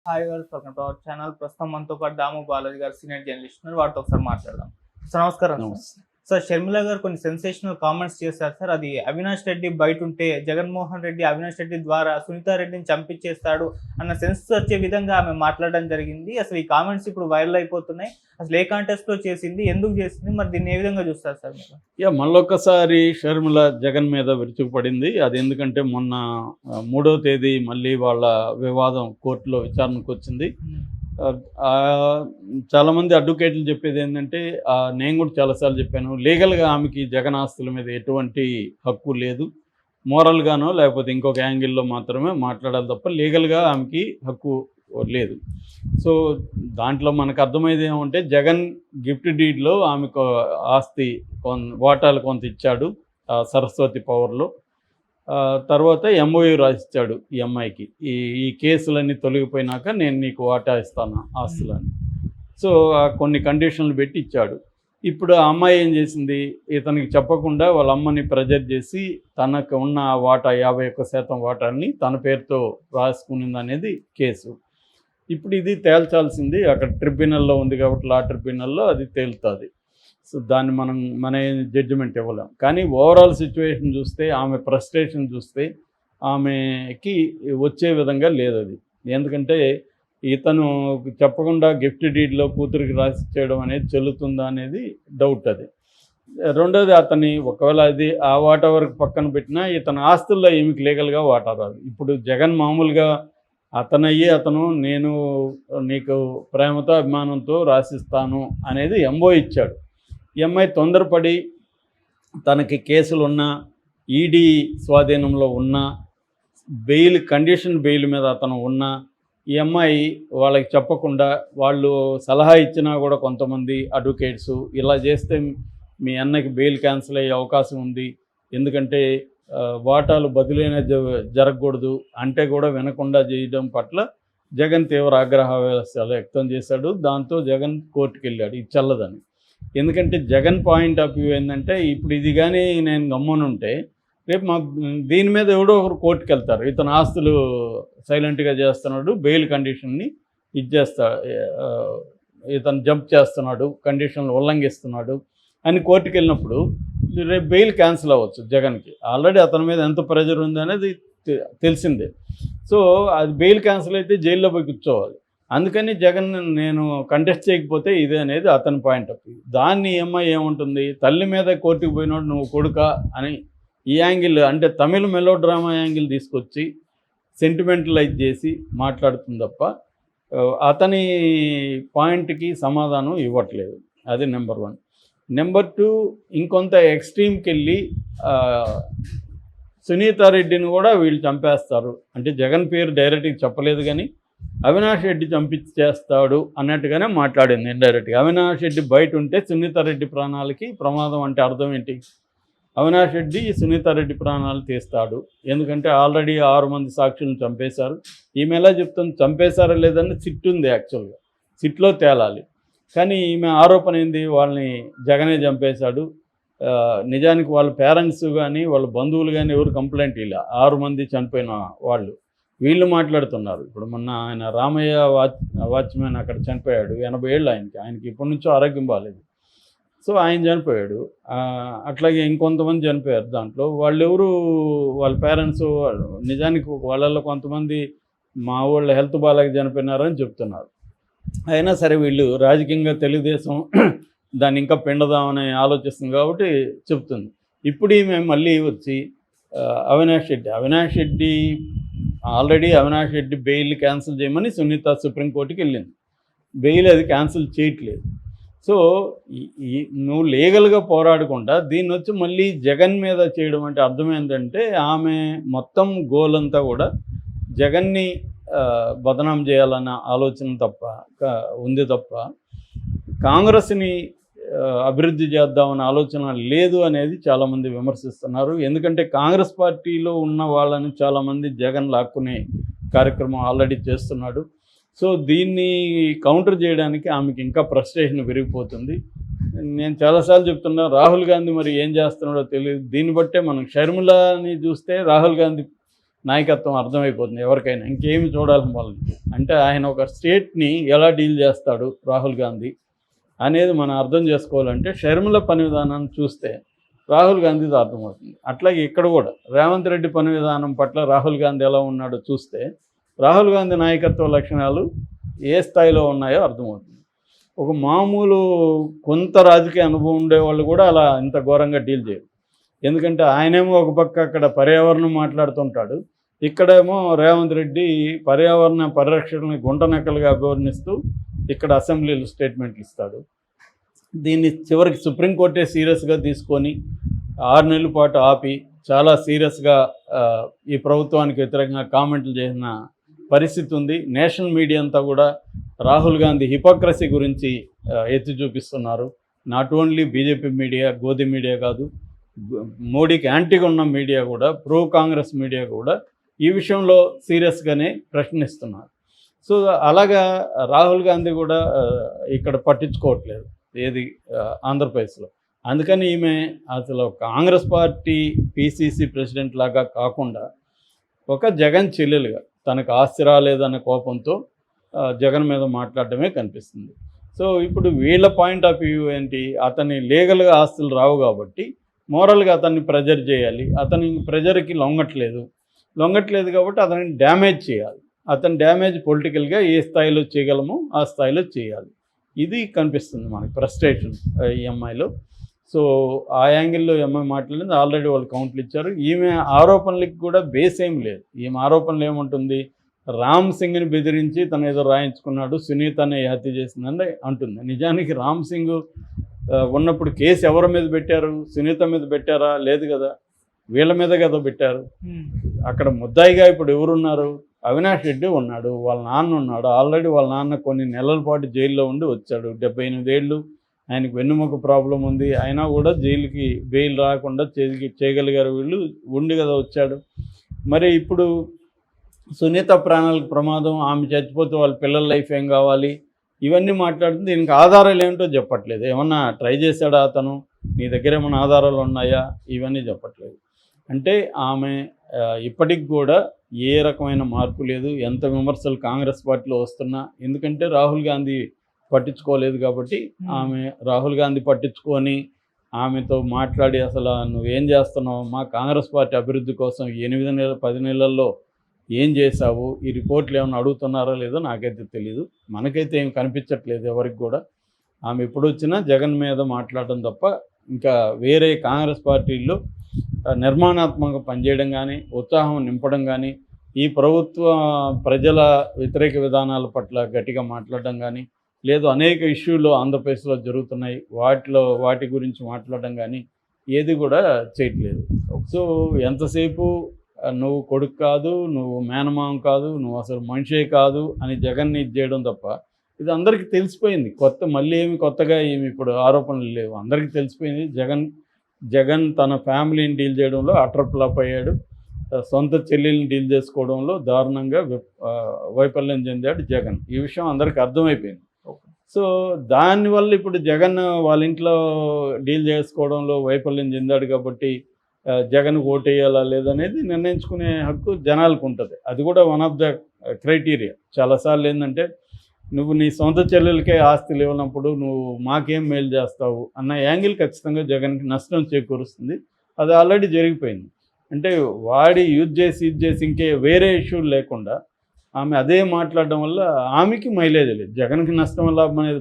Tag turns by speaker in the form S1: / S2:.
S1: Hi welcome to our channel. ప్రస్తుతం మనతో పాటు దాము బాలాజీ గారు సీనియర్ జర్నలిస్ట్ ఉన్నారు. వాటితో ఒకసారి మాట్లాడదాం. సార్ నమస్కారం. సార్ షర్మిల గారు కొన్ని సెన్సేషనల్ కామెంట్స్ చేశారు సార్. అది అవినాష్ రెడ్డి బయట ఉంటే జగన్మోహన్ రెడ్డి అవినాష్ రెడ్డి ద్వారా సునీతారెడ్డిని చంపించేస్తాడు అన్న సెన్స్ వచ్చే విధంగా ఆమె మాట్లాడడం జరిగింది. అసలు ఈ కామెంట్స్ ఇప్పుడు వైరల్ అయిపోతున్నాయి. అసలు ఏ కాంటెస్ట్ లో చేసింది, ఎందుకు చేసింది, మరి దీన్ని ఏ విధంగా చూస్తారు సార్ మీరు?
S2: మళ్ళొక్కసారి షర్మిల జగన్ మీద విరుచుకుపడింది. అది ఎందుకంటే మొన్న 3వ తేదీ మళ్ళీ వాళ్ళ వివాదం కోర్టులో విచారణకు వచ్చింది. చాలామంది అడ్వకేట్లు చెప్పేది ఏంటంటే, నేను కూడా చాలాసార్లు చెప్పాను, లీగల్గా ఆమెకి జగన్ ఆస్తుల మీద ఎటువంటి హక్కు లేదు. మోరల్గానో లేకపోతే ఇంకొక యాంగిల్లో మాత్రమే మాట్లాడాలి తప్ప లీగల్గా ఆమెకి హక్కు లేదు. సో దాంట్లో మనకు అర్థమైంది ఏమంటే, జగన్ గిఫ్ట్ డీడ్లో ఆమెకు ఆస్తి వాటాలు కొంత ఇచ్చాడు సరస్వతి పవర్లో. తర్వాత ఎంఓయూ రాసిచ్చాడు ఈ అమ్మాయికి, ఈ కేసులన్నీ తొలగిపోయినాక నేను నీకు వాటా ఇస్తాను ఆస్తులని. సో కొన్ని కండిషన్లు పెట్టి ఇచ్చాడు. ఇప్పుడు ఆ అమ్మాయి ఏం చేసింది, ఇతనికి చెప్పకుండా వాళ్ళ అమ్మని ప్రెజర్ చేసి తనకు ఉన్న వాటా 51% వాటాన్ని తన పేరుతో రాసుకునింది అనేది కేసు. ఇప్పుడు ఇది తేల్చాల్సింది అక్కడ ట్రిబ్యునల్లో ఉంది కాబట్టి లా ట్రిబ్యునల్లో అది తేలుతుంది. సో దాన్ని మన జడ్జిమెంట్ ఇవ్వలేం. కానీ ఓవరాల్ సిచ్యువేషన్ చూస్తే, ఆమె ఫ్రస్ట్రేషన్ చూస్తే ఆమెకి వచ్చే విధంగా లేదు అది. ఎందుకంటే ఇతను చెప్పకుండా గిఫ్ట్ డీడ్లో కూతురికి రాసి చేయడం అనేది చెల్లుతుందా అనేది డౌట్. అది రెండోది, అతని ఒకవేళ అది ఆ వాటా వరకు పక్కన పెట్టినా ఇతని ఆస్తుల్లో ఏమికి లీగల్గా వాటా రాదు. ఇప్పుడు జగన్ మామూలుగా అతను నేను నీకు ప్రేమతో అభిమానంతో రాసిస్తాను అనేది ఎంఓ ఇచ్చాడు. ఈ అమ్మాయి తొందరపడి తనకి కేసులున్నా, ఈడీ స్వాధీనంలో ఉన్న, కండిషన్ బెయిల్ మీద అతను ఉన్నా, ఈ అమ్మాయి వాళ్ళకి చెప్పకుండా, వాళ్ళు సలహా ఇచ్చినా కూడా కొంతమంది అడ్వకేట్స్ ఇలా చేస్తే మీ అన్నకి బెయిల్ క్యాన్సిల్ అయ్యే అవకాశం ఉంది, ఎందుకంటే వాటాలు బదిలైన జరగకూడదు అంటే కూడా వినకుండా చేయడం పట్ల జగన్ తీవ్ర ఆగ్రహ వ్యక్తం చేశాడు. దాంతో జగన్ కోర్టుకు వెళ్ళాడు ఇది చల్లదని. ఎందుకంటే జగన్ పాయింట్ ఆఫ్ వ్యూ ఏంటంటే, ఇప్పుడు ఇది కానీ నేను గమ్మునుంటే రేపు దీని మీద ఎవడో ఒకరు కోర్టుకు వెళ్తారు, ఇతను ఆస్తులు సైలెంట్గా చేస్తున్నాడు, బెయిల్ కండిషన్ని ఇతను జంప్ చేస్తున్నాడు, కండిషన్లు ఉల్లంఘిస్తున్నాడు అని కోర్టుకు వెళ్ళినప్పుడు రేపు బెయిల్ క్యాన్సిల్ అవ్వచ్చు జగన్కి. ఆల్రెడీ అతని మీద ఎంత ప్రెజర్ ఉంది అనేది తెలిసిందే. సో అది బెయిల్ క్యాన్సిల్ అయితే జైల్లో పోయి కూర్చోవాలి. అందుకని జగన్ నేను కంటెస్ట్ చేయకపోతే ఇదే అనేది అతని పాయింట్ ఆఫ్ వ్యూ. దాన్ని ఏముంటుంది, తల్లి మీద కోర్టుకు పోయినోడు నువ్వు కొడుక అని ఈ యాంగిల్, అంటే తమిళ మెలో డ్రామా యాంగిల్ తీసుకొచ్చి సెంటిమెంటలైజ్ చేసి మాట్లాడుతుంది తప్ప అతని పాయింట్కి సమాధానం ఇవ్వట్లేదు. అది నెంబర్ 1. నెంబర్ 2, ఇంకొంత ఎక్స్ట్రీమ్కి వెళ్ళి సునీతారెడ్డిని కూడా వీళ్ళు చంపేస్తారు అంటే, జగన్ పేరు డైరెక్ట్గా చెప్పలేదు కానీ అవినాష్ రెడ్డి చంపించేస్తాడు అన్నట్టుగానే మాట్లాడింది ఇండైరెక్ట్గా. అవినాష్ రెడ్డి బయట ఉంటే సునీతారెడ్డి ప్రాణాలకి ప్రమాదం అంటే అర్థం ఏంటి? అవినాష్ రెడ్డి సునీతారెడ్డి ప్రాణాలు తీస్తాడు, ఎందుకంటే ఆల్రెడీ 6 మంది సాక్షులను చంపేశారు. ఈమె ఎలా చెప్తుంది, చంపేశారా లేదని సిట్ ఉంది, యాక్చువల్గా సిట్లో తేలాలి. కానీ ఈమె ఆరోపణ ఏంది, వాళ్ళని జగనే చంపేశాడు. నిజానికి వాళ్ళ పేరెంట్స్ కానీ వాళ్ళ బంధువులు కానీ ఎవరు కంప్లైంట్ ఇలా 6 మంది చనిపోయిన వాళ్ళు వీళ్ళు మాట్లాడుతున్నారు. ఇప్పుడు మొన్న ఆయన రామయ్య వాచ్మెన్ అక్కడ చనిపోయాడు, 80 ఏళ్ళు ఆయనకి ఇప్పటి నుంచో ఆరోగ్యం బాగాలేదు. సో ఆయన చనిపోయాడు. అట్లాగే ఇంకొంతమంది చనిపోయారు. దాంట్లో వాళ్ళెవరు, వాళ్ళ పేరెంట్స్ నిజానికి వాళ్ళల్లో కొంతమంది మా వాళ్ళ హెల్త్ బాగాలేక చనిపోయినారని చెప్తున్నారు. అయినా సరే వీళ్ళు రాజకీయంగా తెలుగుదేశం దాన్ని ఇంకా పిండదామని ఆలోచిస్తుంది కాబట్టి చెప్తుంది. ఇప్పుడు ఈమె మళ్ళీ వచ్చి Avinash Reddy already Avinash Reddy bail cancel చేయమని సునీత సుప్రీంకోర్టుకి వెళ్ళింది. బెయిల్ అది క్యాన్సిల్ చేయట్లేదు. సో నువ్వు లీగల్గా పోరాడకుండా దీన్ని వచ్చి మళ్ళీ జగన్ మీద చేయడం అంటే అర్థం ఏంటంటే, ఆమె మొత్తం గోల్ అంతా కూడా జగన్ని బదనాం చేయాలన్న ఆలోచన ఉంది తప్ప కాంగ్రెస్ని అభివృద్ధి చేద్దామన్న ఆలోచన లేదు అనేది చాలామంది విమర్శిస్తున్నారు. ఎందుకంటే కాంగ్రెస్ పార్టీలో ఉన్న వాళ్ళని చాలామంది జగన్ లాక్కునే కార్యక్రమం ఆల్రెడీ చేస్తున్నాడు. సో దీన్ని కౌంటర్ చేయడానికి ఆమెకి ఇంకా ఫ్రస్ట్రేషన్ పెరిగిపోతుంది. నేను చాలాసార్లు చెప్తున్నా, రాహుల్ గాంధీ మరి ఏం చేస్తున్నాడో తెలియదు. దీన్ని బట్టే మనం షర్మిలని చూస్తే రాహుల్ గాంధీ నాయకత్వం అర్థమైపోతుంది ఎవరికైనా, ఇంకేమి చూడాలని వాళ్ళని. అంటే ఆయన ఒక స్టేట్ని ఎలా డీల్ చేస్తాడు రాహుల్ గాంధీ అనేది మనం అర్థం చేసుకోవాలంటే షర్మిల పని విధానాన్ని చూస్తే రాహుల్ గాంధీతో అర్థమవుతుంది. అట్లాగే ఇక్కడ కూడా రేవంత్ రెడ్డి పని విధానం పట్ల రాహుల్ గాంధీ ఎలా ఉన్నాడో చూస్తే రాహుల్ గాంధీ నాయకత్వ లక్షణాలు ఏ స్థాయిలో ఉన్నాయో అర్థమవుతుంది. ఒక మామూలు కొంత రాజకీయ అనుభవం ఉండేవాళ్ళు కూడా అలా ఇంత ఘోరంగా డీల్ చేయరు. ఎందుకంటే ఆయనేమో ఒక పక్క అక్కడ పర్యావరణం మాట్లాడుతుంటాడు, ఇక్కడేమో రేవంత్ రెడ్డి పర్యావరణ పరిరక్షణని గుంటనక్కలుగా అభివర్ణిస్తూ ఇక్కడ అసెంబ్లీలో స్టేట్మెంట్లు ఇస్తాడు. దీన్ని చివరికి సుప్రీంకోర్టే సీరియస్గా తీసుకొని 6 నెలల పాటు ఆపి చాలా సీరియస్గా ఈ ప్రభుత్వానికి వ్యతిరేకంగా కామెంట్లు చేసిన పరిస్థితి ఉంది. నేషనల్ మీడియా అంతా కూడా రాహుల్ గాంధీ హిపోక్రసీ గురించి ఎత్తి చూపిస్తున్నారు. Not only BJP media, గోధి media కాదు, మోడీకి యాంటీగా ఉన్న మీడియా కూడా, ప్రో కాంగ్రెస్ మీడియా కూడా ఈ విషయంలో సీరియస్గానే ప్రశ్నిస్తున్నారు. సో అలాగా రాహుల్ గాంధీ కూడా ఇక్కడ పట్టించుకోవట్లేదు ఏది ఆంధ్రప్రదేశ్లో. అందుకని ఈమె అసలు కాంగ్రెస్ పార్టీ పిసిసి ప్రెసిడెంట్ లాగా కాకుండా ఒక జగన్ చెల్లెలుగా తనకు ఆస్తి రాలేదన్న కోపంతో జగన్ మీద మాట్లాడటమే కనిపిస్తుంది. సో ఇప్పుడు వీళ్ళ పాయింట్ ఆఫ్ వ్యూ ఏంటి, అతని లీగల్గా ఆస్తులు రావు కాబట్టి మోరల్గా అతన్ని ప్రెజర్ చేయాలి, అతని ప్రెజర్కి లొంగట్లేదు కాబట్టి అతన్ని డ్యామేజ్ చేయాలి, అతని డ్యామేజ్ పొలిటికల్గా ఏ స్థాయిలో చేయగలమో ఆ స్థాయిలో చేయాలి. ఇది కనిపిస్తుంది మనకి ఫ్రస్ట్రేషన్ ఈ అమ్మాయిలో. సో ఆ యాంగిల్లో అమ్మాయి మాట్లాడింది. ఆల్రెడీ వాళ్ళు కౌంట్లు ఇచ్చారు. ఈమె ఆరోపణలకి కూడా బేస్ ఏం లేదు. ఈమె ఆరోపణలు ఏముంటుంది, రామ్ సింగ్ని బెదిరించి తను ఏదో రాయించుకున్నాడు, సునీతనే హత్య చేసిందని అంటుంది. నిజానికి రామ్ సింగ్ ఉన్నప్పుడు కేసు ఎవరి మీద పెట్టారు, సునీత మీద పెట్టారా? లేదు కదా, వీళ్ళ మీద కదా పెట్టారు. అక్కడ ముద్దాయిగా ఇప్పుడు ఎవరున్నారు, అవినాష్ రెడ్డి ఉన్నాడు, వాళ్ళ నాన్న ఉన్నాడు. ఆల్రెడీ వాళ్ళ నాన్న కొన్ని నెలల పాటు జైల్లో ఉండి వచ్చాడు. 78 ఏళ్ళు, ఆయనకు వెన్నుముక ప్రాబ్లం ఉంది, అయినా కూడా జైలుకి బెయిల్ రాకుండా చేయగలిగారు వీళ్ళు, ఉండి కదా వచ్చాడు. మరి ఇప్పుడు సునీత ప్రాణాలకు ప్రమాదం, ఆమె చచ్చిపోతే వాళ్ళ పిల్లల లైఫ్ ఏం కావాలి, ఇవన్నీ మాట్లాడుతుంది. దీనికి ఆధారాలు ఏమిటో చెప్పట్లేదు. ఏమన్నా ట్రై చేశాడా అతను, నీ దగ్గర ఏమైనా ఆధారాలు ఉన్నాయా, ఇవన్నీ చెప్పట్లేదు. అంటే ఆమె ఇప్పటికి కూడా ఏ రకమైన మార్పు లేదు. ఎంత విమర్శలు కాంగ్రెస్ పార్టీలో వస్తున్నా, ఎందుకంటే రాహుల్ గాంధీ పట్టించుకోలేదు కాబట్టి ఆమె రాహుల్ గాంధీ పట్టించుకొని ఆమెతో మాట్లాడి అసలు నువ్వేం చేస్తున్నావు, మా కాంగ్రెస్ పార్టీ అభివృద్ధి కోసం 8 నెలలు 10 నెలల్లో ఏం చేశావు, ఈ రిపోర్ట్లు ఏమైనా అడుగుతున్నారో లేదో నాకైతే తెలీదు. మనకైతే ఏం కనిపించట్లేదు ఎవరికి కూడా. ఆమె ఎప్పుడు వచ్చినా జగన్ మీద మాట్లాడడం తప్ప ఇంకా వేరే కాంగ్రెస్ పార్టీల్లో నిర్మాణాత్మకంగా పనిచేయడం కానీ, ఉత్సాహం నింపడం కానీ, ఈ ప్రభుత్వ ప్రజల వ్యతిరేక విధానాల పట్ల గట్టిగా మాట్లాడడం కానీ, లేదు అనేక ఇష్యూలు ఆంధ్రప్రదేశ్లో జరుగుతున్నాయి వాటి గురించి మాట్లాడడం కానీ ఏది కూడా చేయట్లేదు. సో ఎంతసేపు నువ్వు కొడుకు కాదు, నువ్వు మేనమామ కాదు, నువ్వు అసలు మనిషే కాదు అని జగన్ని ఇది చేయడం తప్ప, ఇది అందరికీ తెలిసిపోయింది. మళ్ళీ ఏమి కొత్తగా ఏమి ఇప్పుడు ఆరోపణలు లేవు, అందరికీ తెలిసిపోయింది. జగన్ తన ఫ్యామిలీని డీల్ చేయడంలో అటర్ ఫ్లాప్ అయ్యాడు, సొంత చెల్లెల్ని డీల్ చేసుకోవడంలో దారుణంగా వైఫల్యం చెందాడు జగన్. ఈ విషయం అందరికీ అర్థమైపోయింది. సో దానివల్ల ఇప్పుడు జగన్ వాళ్ళ ఇంట్లో డీల్ చేసుకోవడంలో వైఫల్యం చెందాడు కాబట్టి జగన్ ఓటేయాలా లేదనేది నిర్ణయించుకునే హక్కు జనాలకు ఉంటుంది. అది కూడా వన్ ఆఫ్ ద క్రైటీరియా. చాలాసార్లు ఏంటంటే, నువ్వు నీ సొంత చెల్లెలకే ఆస్తులు ఇవ్వనప్పుడు నువ్వు మాకేం మేలు చేస్తావు అన్న యాంగిల్ ఖచ్చితంగా జగన్కి నష్టం చేకూరుస్తుంది. అది ఆల్రెడీ జరిగిపోయింది. అంటే వాడి యూజ్ చేసి ఇంకే వేరే ఇష్యూలు లేకుండా ఆమె అదే మాట్లాడడం వల్ల ఆమెకి మైలేజ్ లేదు. జగన్కి నష్టం లాభం అనేది